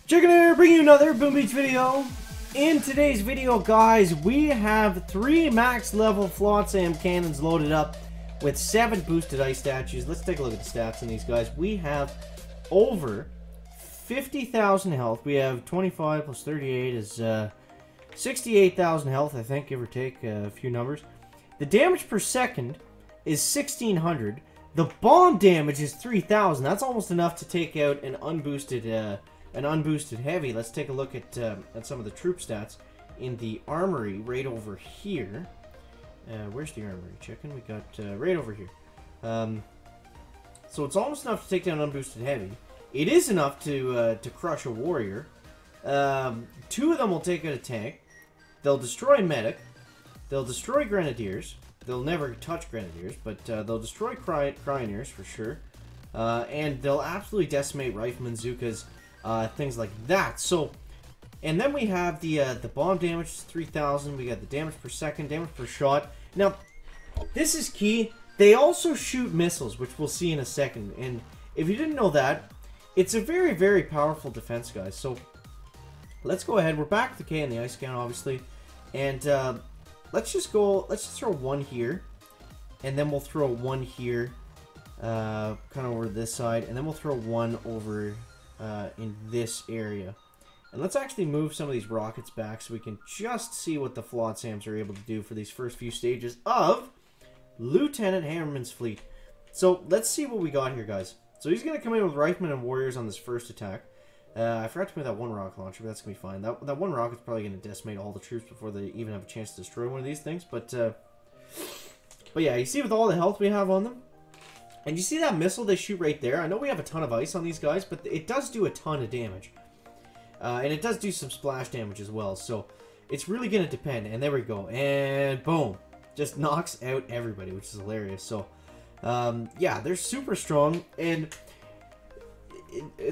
Chicken here, bringing you another Boom Beach video. In today's video, guys, we have 3 max level Flotsam cannons loaded up with 7 boosted ice statues. Let's take a look at the stats on these guys. We have over 50,000 health. We have 25 plus 38 is 68,000 health, I think, give or take a few numbers. The damage per second is 1,600. The bomb damage is 3,000. That's almost enough to take out an unboosted heavy. Let's take a look at some of the troop stats in the armory right over here. Where's the armory, chicken? We got right over here. So it's almost enough to take down an unboosted heavy. It is enough to crush a warrior. 2 of them will take out a tank. They'll destroy medic. They'll destroy grenadiers. They'll never touch grenadiers, but they'll destroy cryoneers for sure. And they'll absolutely decimate riflemen, Zukas, things like that. So, and then we have the bomb damage, 3,000. We got the damage per second, damage per shot. Now, this is key. They also shoot missiles, which we'll see in a second. And if you didn't know that, it's a very, very powerful defense, guys. So, let's go ahead. We're back with the K and the ice count, obviously. And let's just throw 1 here. And then we'll throw 1 here, kind of over this side. And then we'll throw 1 over in this area. And let's actually move some of these rockets back so we can just see what the Flotsams are able to do for these first few stages of Lieutenant Hammerman's fleet. So let's see what we got here, guys. So he's going to come in with riflemen and warriors on this first attack. I forgot to move that 1 rocket launcher, but that's going to be fine. That 1 rocket's probably going to decimate all the troops before they even have a chance to destroy one of these things. But yeah, you see with all the health we have on them. And you see that missile they shoot right there? I know we have a ton of ice on these guys, but it does do a ton of damage. And it does do some splash damage as well, so it's really going to depend. And there we go. And boom. Just knocks out everybody, which is hilarious. So, yeah, they're super strong, and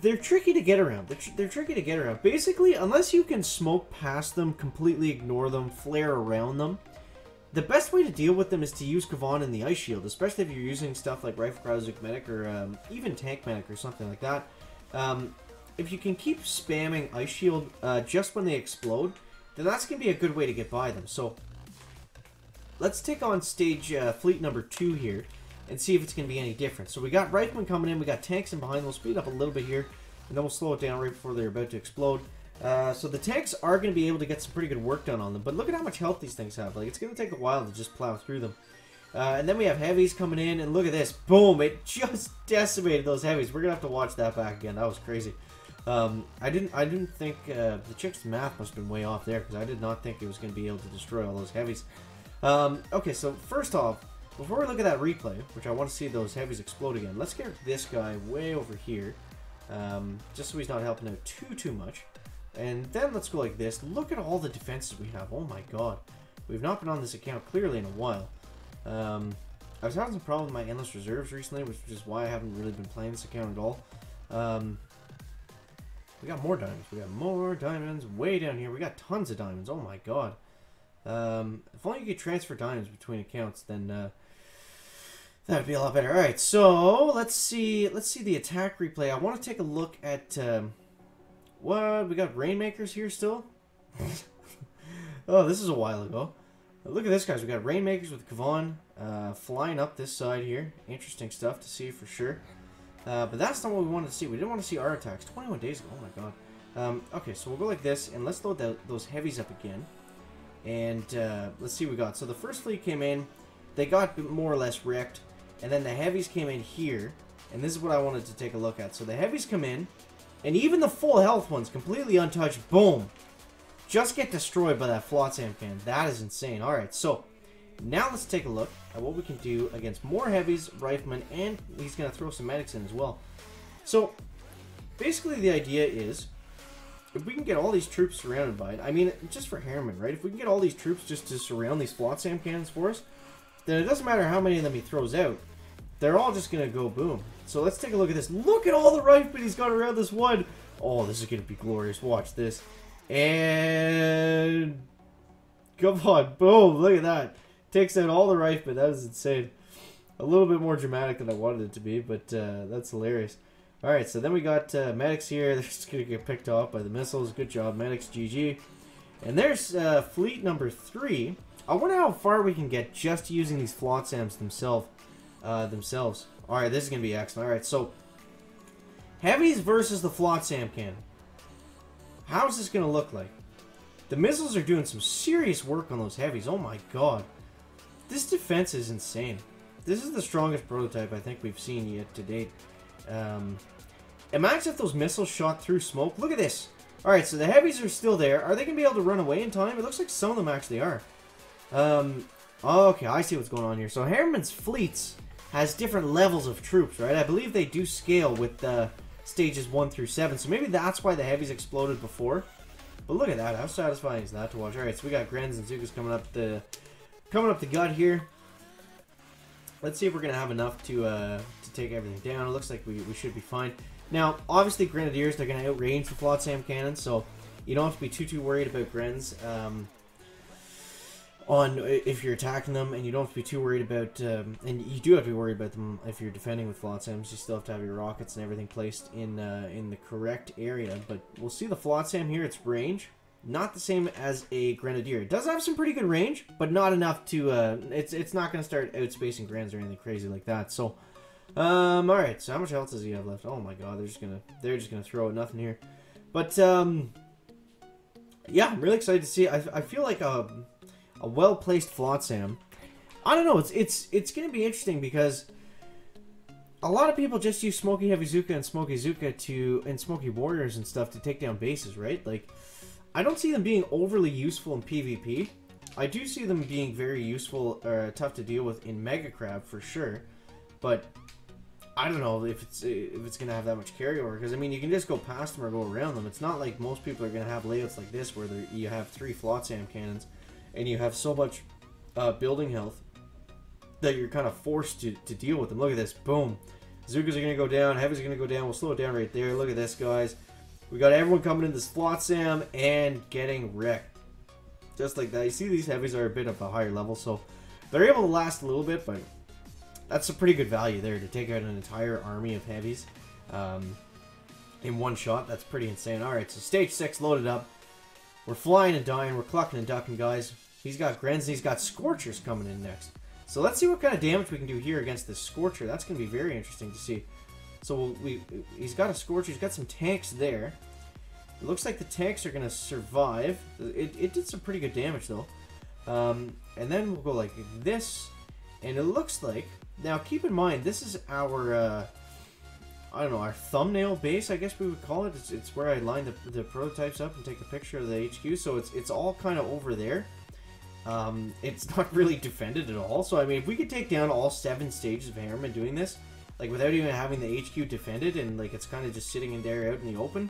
they're tricky to get around. They're tricky to get around. Basically, unless you can smoke past them, completely ignore them, flare around them, the best way to deal with them is to use Kavan in the Ice Shield, especially if you're using stuff like Rifle Krauser Medic or even Tank Medic or something like that. If you can keep spamming Ice Shield just when they explode, then that's going to be a good way to get by them. So, let's take on stage fleet number 2 here and see if it's going to be any different. So, we got Riflemen coming in, we got tanks in behind. We'll speed up a little bit here, and then we'll slow it down right before they're about to explode. So the tanks are going to be able to get some pretty good work done on them, but look at how much health these things have. Like, it's going to take a while to just plow through them. And then we have heavies coming in, and look at this. Boom! It just decimated those heavies. We're going to have to watch that back again. That was crazy. I didn't think, the chick's math must have been way off there, because I did not think it was going to be able to destroy all those heavies. Okay, so first off, before we look at that replay, which I want to see those heavies explode again, let's get this guy way over here, just so he's not helping out too much. And then let's go like this. Look at all the defenses we have. Oh my god. We've not been on this account clearly in a while. I was having some problems with my endless reserves recently, which is why I haven't really been playing this account at all. We got more diamonds. We got more diamonds way down here. We got tons of diamonds. Oh my god. If only you could transfer diamonds between accounts, then that'd be a lot better. Alright, so let's see the attack replay. I want to take a look at what? We got Rainmakers here still? Oh, this is a while ago. Look at this, guys. We got Rainmakers with Kavan flying up this side here. Interesting stuff to see for sure. But that's not what we wanted to see. We didn't want to see our attacks 21 days ago. Oh my god. Okay, so we'll go like this, and let's load those heavies up again. And let's see what we got. So the first fleet came in. They got more or less wrecked. And then the heavies came in here. And this is what I wanted to take a look at. So the heavies come in. And even the full health ones, completely untouched, boom, just get destroyed by that Flotsam cannon. That is insane. Alright, so now let's take a look at what we can do against more heavies, riflemen, and he's going to throw some medics in as well. So, basically the idea is, if we can get all these troops surrounded by it, I mean, just for Hammerman, right? If we can get all these troops just to surround these Flotsam cannons for us, then it doesn't matter how many of them he throws out. They're all just going to go boom. So let's take a look at this. Look at all the riflemen he's got around this one. Oh, this is going to be glorious. Watch this. And come on. Boom. Look at that. Takes out all the riflemen. That is insane. A little bit more dramatic than I wanted it to be, but that's hilarious. Alright, so then we got medics here. They're just going to get picked off by the missiles. Good job, medics. GG. And there's fleet number 3. I wonder how far we can get just using these Flotsams themselves. Alright, this is going to be excellent. Alright, so heavies versus the Flotsam cannon. How's this going to look like? The missiles are doing some serious work on those heavies. Oh my god. This defense is insane. This is the strongest prototype I think we've seen yet to date. Imagine if those missiles shot through smoke. Look at this. Alright, so the heavies are still there. Are they going to be able to run away in time? It looks like some of them actually are. Okay, I see what's going on here. So Hammerman's fleets has different levels of troops, right? I believe they do scale with stages 1 through 7. So maybe that's why the heavies exploded before. But look at that. How satisfying is that to watch? Alright, so we got Grens and Zukas coming up the gut here. Let's see if we're going to have enough to take everything down. It looks like we should be fine. Now, obviously, Grenadiers, they're going to outrange the Flotsam cannons, so you don't have to be too worried about Grens if you're attacking them, and you don't have to be too worried about, and you do have to be worried about them if you're defending with Flotsams. You still have to have your rockets and everything placed in the correct area, but we'll see the Flotsam here, its range. Not the same as a Grenadier. It does have some pretty good range, but not enough to, it's not going to start outspacing Grens or anything crazy like that, so... alright, so how much health does he have left? Oh my god, they're just gonna throw out nothing here. But, yeah, I'm really excited to see. I feel like a well-placed Flotsam. I don't know, it's gonna be interesting because a lot of people just use Smoky Heavy Zuka and Smoky Zuka and Smoky Warriors and stuff to take down bases, right? Like, I don't see them being overly useful in PvP. I do see them being very useful, or tough to deal with in Mega Crab, for sure. But I don't know if it's gonna have that much carryover, because I mean you can just go past them or go around them. It's not like most people are gonna have layouts like this where you have 3 Flotsam cannons and you have so much building health that you're kind of forced to deal with them. Look at this, boom. Zukas are gonna go down, heavies are gonna go down. We'll slow it down right there. Look at this, guys. We got everyone coming in this Flotsam and getting wrecked, just like that. You see these heavies are a bit of a higher level, so they're able to last a little bit, but that's a pretty good value there to take out an entire army of heavies in one shot. That's pretty insane. Alright, so stage 6 loaded up. We're flying and dying. We're clucking and ducking, guys. He's got Grens and he's got Scorchers coming in next. So let's see what kind of damage we can do here against this Scorcher. That's going to be very interesting to see. So he's got a Scorcher. He's got some tanks there. It looks like the tanks are going to survive. It did some pretty good damage, though. And then we'll go like this. And it looks like... Now, keep in mind, this is our, I don't know, our thumbnail base, I guess we would call it. It's where I line the prototypes up and take a picture of the HQ, so it's all kind of over there. It's not really defended at all, so I mean, if we could take down all 7 stages of Hammerman doing this, like without even having the HQ defended, and like it's kind of just sitting in there out in the open,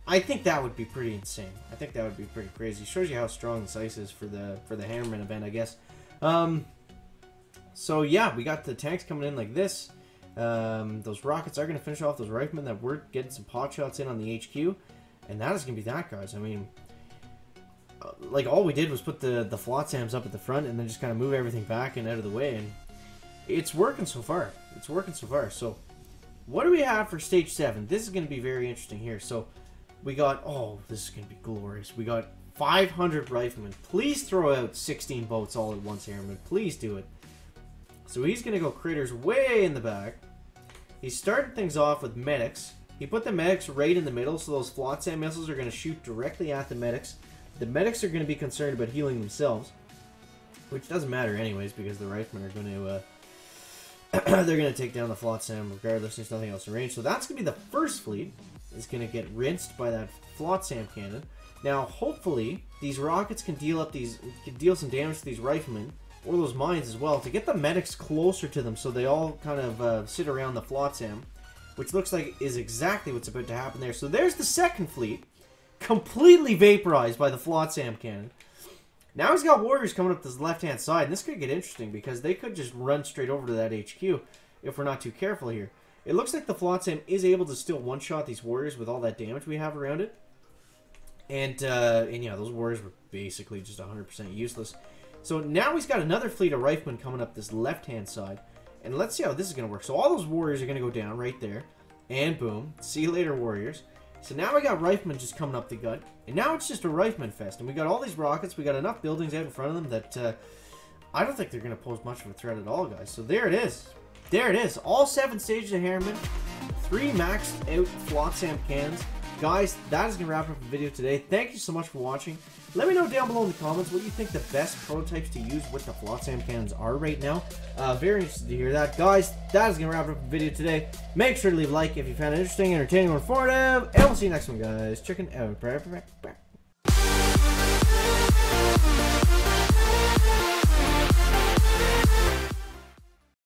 I think that would be pretty insane. I think that would be pretty crazy. Shows you how strong this ice is for the Hammerman event, I guess. So yeah, we got the tanks coming in like this. Those rockets are going to finish off those riflemen that were getting some pot shots in on the HQ. And that is going to be that, guys. I mean, like all we did was put the Flotsams up at the front and then just kind of move everything back and out of the way. And it's working so far. It's working so far. So what do we have for stage 7? This is going to be very interesting here. So we got, oh, this is going to be glorious. We got 500 riflemen. Please throw out 16 boats all at once, Hammerman. Please do it. So he's going to go critters way in the back. He started things off with medics. He put the medics right in the middle, so those Flotsam missiles are going to shoot directly at the medics. The medics are going to be concerned about healing themselves, which doesn't matter anyways, because the riflemen are going to they're going to take down the Flotsam regardless. There's nothing else in range. So that's going to be the first fleet. Is going to get rinsed by that Flotsam cannon. Now, hopefully, these rockets can deal some damage to these riflemen. Or those mines as well, to get the medics closer to them so they all kind of sit around the Flotsam, which looks like is exactly what's about to happen there. So there's the second fleet, completely vaporized by the Flotsam cannon. Now he's got warriors coming up this left-hand side, and this could get interesting because they could just run straight over to that HQ if we're not too careful here. It looks like the Flotsam is able to still one-shot these warriors with all that damage we have around it. And yeah, those warriors were basically just 100% useless. So now he's got another fleet of riflemen coming up this left-hand side. And let's see how this is going to work. So all those warriors are going to go down right there. And boom. See you later, warriors. So now we got Riflemen just coming up the gut. And now it's just a Rifleman fest. And we got all these rockets. We got enough buildings out in front of them that I don't think they're going to pose much of a threat at all, guys. So there it is. There it is. All 7 stages of Hammerman. 3 maxed out Flotsam cannons. Guys, that is going to wrap up the video today. Thank you so much for watching. Let me know down below in the comments what you think the best prototypes to use with the Flotsam cannons are right now. Very interested to hear that. Guys, that is going to wrap up the video today. Make sure to leave a like if you found it interesting, entertaining, or informative. And we'll see you next one, guys. Checking out.